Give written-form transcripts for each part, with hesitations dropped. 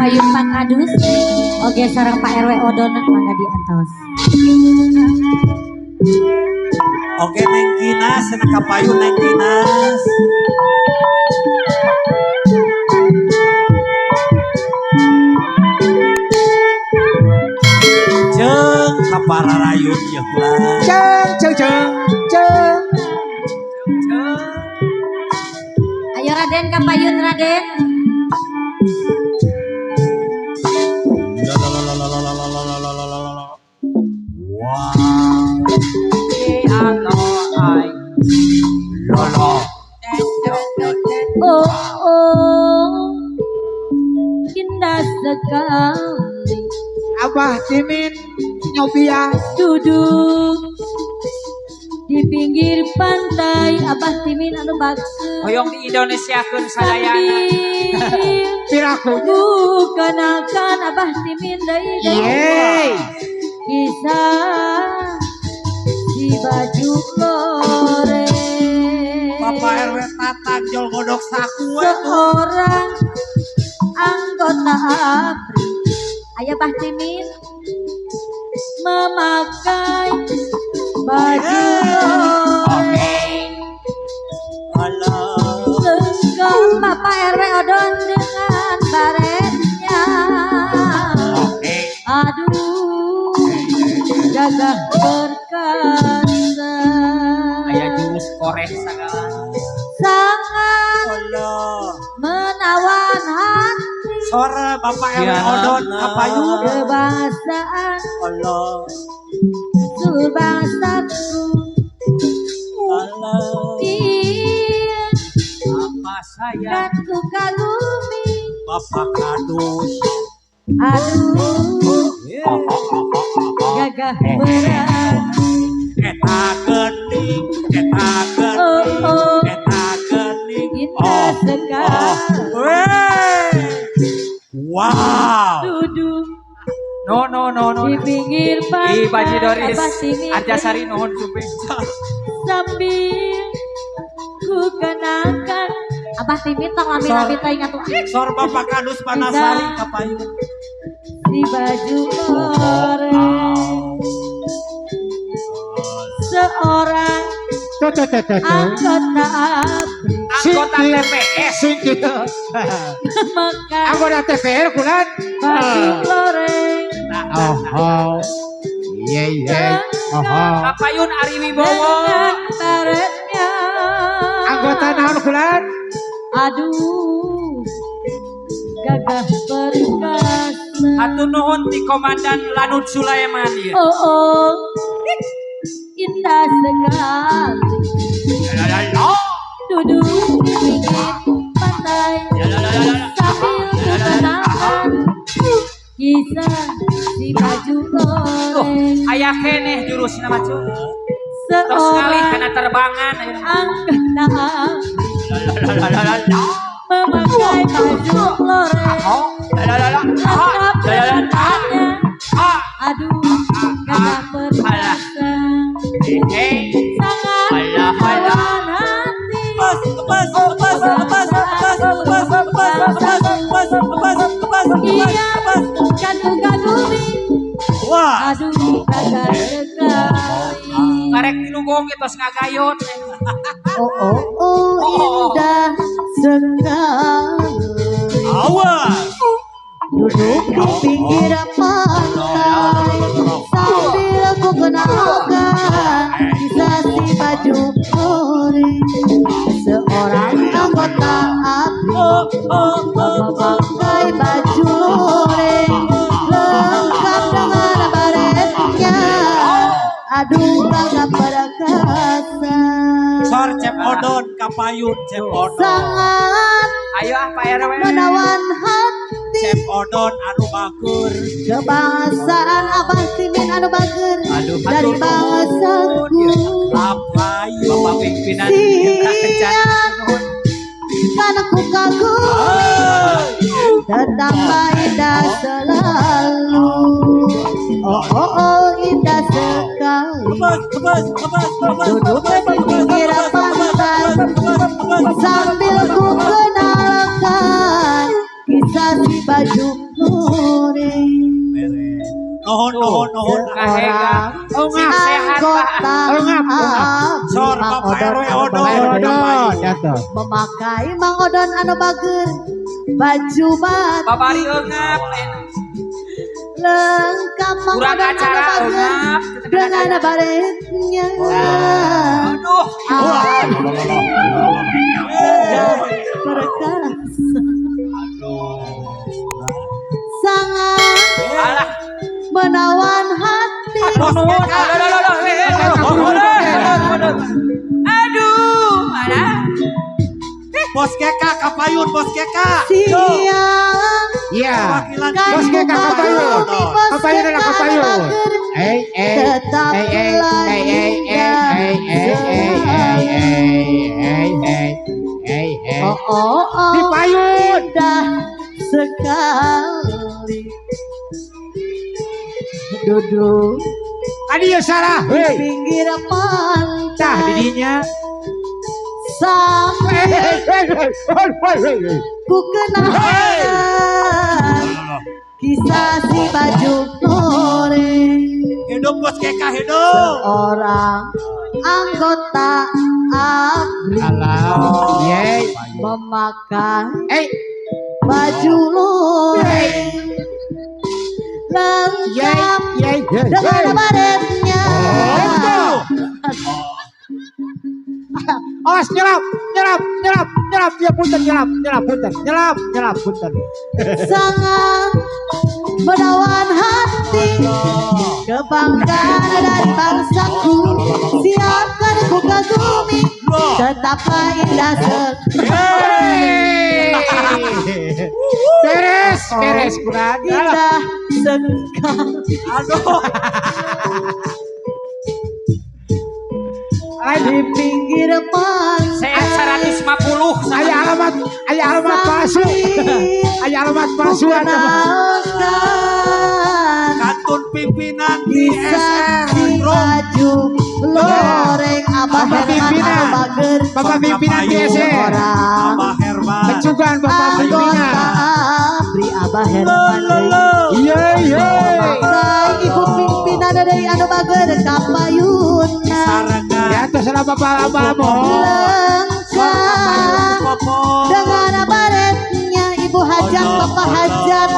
Kapayun Pak Kadus oge sareng Pak RW Odon mangga diantos. Oke Neng Kinas cenah Kapayun Neng Kinas. Jeung kapararayun ya ulah. Ceng. Ayo Raden Kapayun Raden. Oh, indah sekali. Abah Timin Nyobia Duduk di pinggir pantai Abah Timin anu bagus. Hoyong di Indonesia kun sadayana. Pirakunya Bukan akan Abah Timin Yeay kisah si baju lore. Bapak RW Tatang jol godok saku Seorang anggota ABRI Ayah Bah Timin memakai baju lore. Lenggong Bapak RW Odon dengan baretnya. Aduh gagah perkasa. Aya jurus korek sagala. Sangat Allah. menawan hati. Sore Bapak RW Odon Kapayun. Kebangsaan Allah. Surbangsaku. Allah. Iya Apa saya kan ku kagumi. Bapak Kadus. Aduh gagah berani. Eta gening, eta Oh gening, oh eta gening. indah sekali. Wey. Wow. Duduk no di pinggir Ih Baji pantai Doris Abah Timin Arjasari nuhun sumping. sambil ku kenakan Abah Timin tong lami-lami teh ingat tuh Sor Bapak Kadus Panasari Kapayun. di baju oranye. Seorang anggota ABRI Anggota TPS. memakai Anggota TPR kulan baju loreng. Oh Iya Kapayun Ari Wibowo. Dengan baretnya. Anggota naon kulan Aduh gagah perkasa. Hatur nuhun ti Komandan Lanut Sulaiman ya. Oh indah sekali. Duduk di pinggir pantai sambil mengenangkan kisah si baju loreng. Aya keneh jurusna mah cu. Terus ngalih Seorang kana terbangan. anggota memakai baju loreng lengkap dengannya. Aduh gagah perkasa sangat menawan hati. Iya kan ku kagumi. Wah. Aduh gagah sekali. Karek dilunggung tos ngagayot. Indah sekali. Awas. Duduk di pinggir pantai sambil ku kenalkan kisah si baju loreng. Seorang anggota ABRI memakai baju loreng lengkap dengan baretnya. Aduh gagah perkasa. Sor Cep Odon Kapayun Cep Odon. Sangat Ayo ah Pak RW. menawan hati. Cep Odon anu bakur. Kebangsaan Abah Timin anu bager Aduh, dari hatur bangsaku. Kapayun. Bapak pimpinan Siap. kencana nuhun. Karena ku kagum tetap indah selalu. Oh indah sekali. Duduk di pinggir pantai sambil ku kenalkan kisah si baju Ungap. Sor Bapak RW Odon. Jatuh. memakai Mang Odon anu bager baju batik Babari eungap. lengkap Mang Kurang Odon anu acara bager eungap. dengan baretnya Aduh. perkasa sangat Alah. menawan hati Aduh, mana? Bos Keka Kapayun, Bos Keka. siang Iya. Wakilan Bos Keka Kapayun. Kapayun adalah Kapayun. tetap oh Di payun. indah sekali duduk Tadi ya salah. di Hei. pinggir Tah pantai didinya. sampai Hei. ku kenal kisah si baju goreng Hidup Bos Keka hidup. orang anggota ABRI Alam. Yeay. memakai Eh. baju loreng lengkap Yeay. dengan baretnya Awas nyelap. Ya punten nyelap punten. sangat menawan hati kebanggaan dari bangsaku siapkan ku kagumi tetaplah indah Beres kurang. indah sekali Aduh. di pinggir pantai Sehat 150. Aya alamat palsu. Aya alamat palsu ada. kenalkan Kantun pimpinan di kisah SM si Bro. baju loreng Abah Bapak Herman pimpinan. anu bager Bapak pimpinan DSR. orang Abah Herman. Mencugan Bapak anggota pimpinan. ABRI Abah Herman Iya. memakai ibu pimpinan dari anu bager kapayuna Saranga. Ya terserah Bapak Abamo. lengkap Popo. dengan baretnya ibu hajat bapak hajat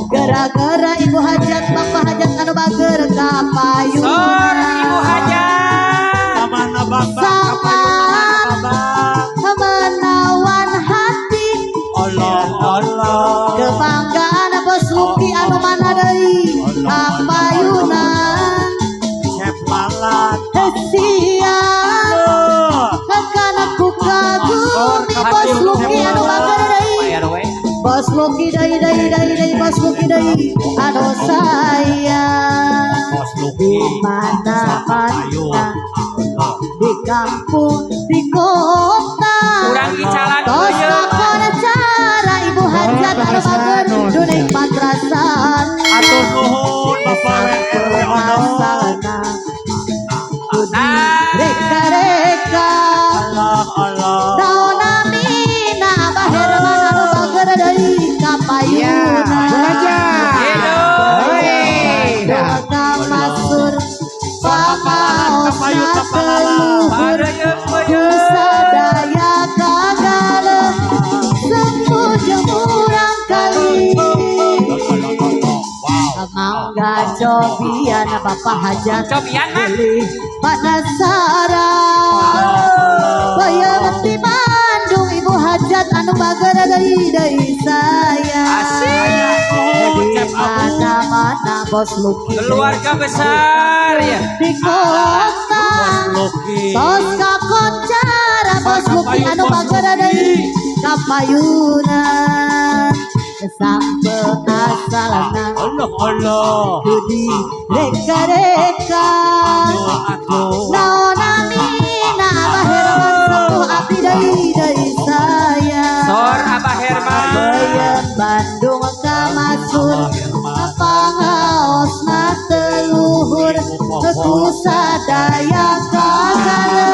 gara-gara ibu hajat bapak hajat anu bager Sor kapayuna Ibu Hajat. Mamana Bambang Kapayun Mamana Bambang. menawan hati Allah. kebanggaan bos Luki anu mana deui kapayuna Chef Lalat. siang kakana ku kagumi bos Luki anu bager deui RW. bos Luki deui bos Luki deui anu sayang Bos Luki. mana-mana di kampung di kota Kurang dicalan tos dulu. lakon cara ibu hajat anu bager duning madrasah Atur nuhun Bapak RW Odon. masalahna Nah, reka-reka Allah. daunamina Abah Herman anu bager deui kapayuna Belajar. doa masur pamaos teluhur pada yang ku sadaya kagala sembuh jemurang kali mangga cobian bapak hajat cobian mah. pilih panasara bayang di Bandung ibu hajat anu bager dari saya di mana-mana bos Luki Keluarga besar ya. di kota Luki. tos kakoncara bos Luki anu bager dari kapayunan sampai asalana Allah. Kudi reka-reka naonamina Abah Herman sepuh abdi dari saya Sor Abah Herman. Bayang Bandung kamasur pangaos teluhur ku sadaya kagala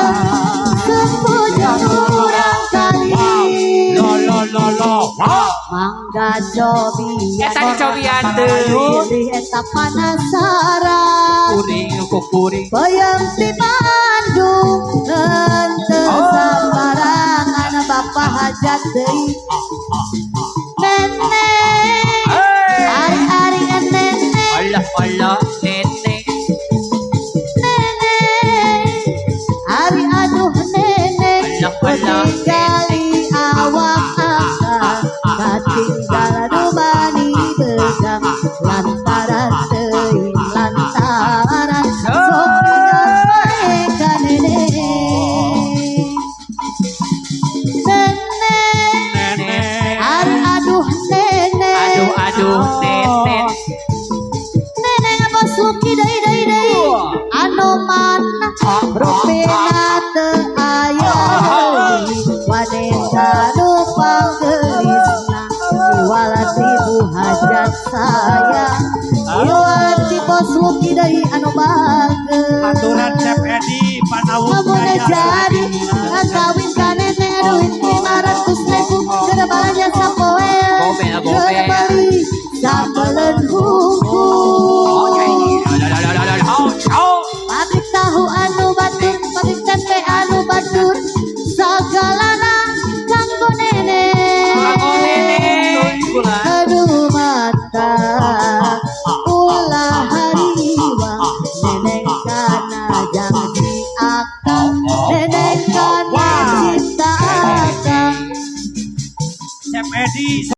sepuh jurang kali Lo. Wow. mangga cobian Eta dicobian teu. pilih eta penasaran Kuring kuring. Bayang di Bandung henteu sabarangan Bapak hajat deui nenek ari-ari nenek Allah nenek. ari aduh nenek Allah. ketinggali awak akang katinggalan dumani begang lantaran teuing lantaran sok ingat mereka nenek nenek ari aduh nenek Aduh nenek. nenek basuki deui anu mana rupina teu aya deui wanita nu panggelisna iwalat ibu hajat sayang iwalat basuki deui anu bageus Aturan Chef Edi Amun Panawung Jaya. jadi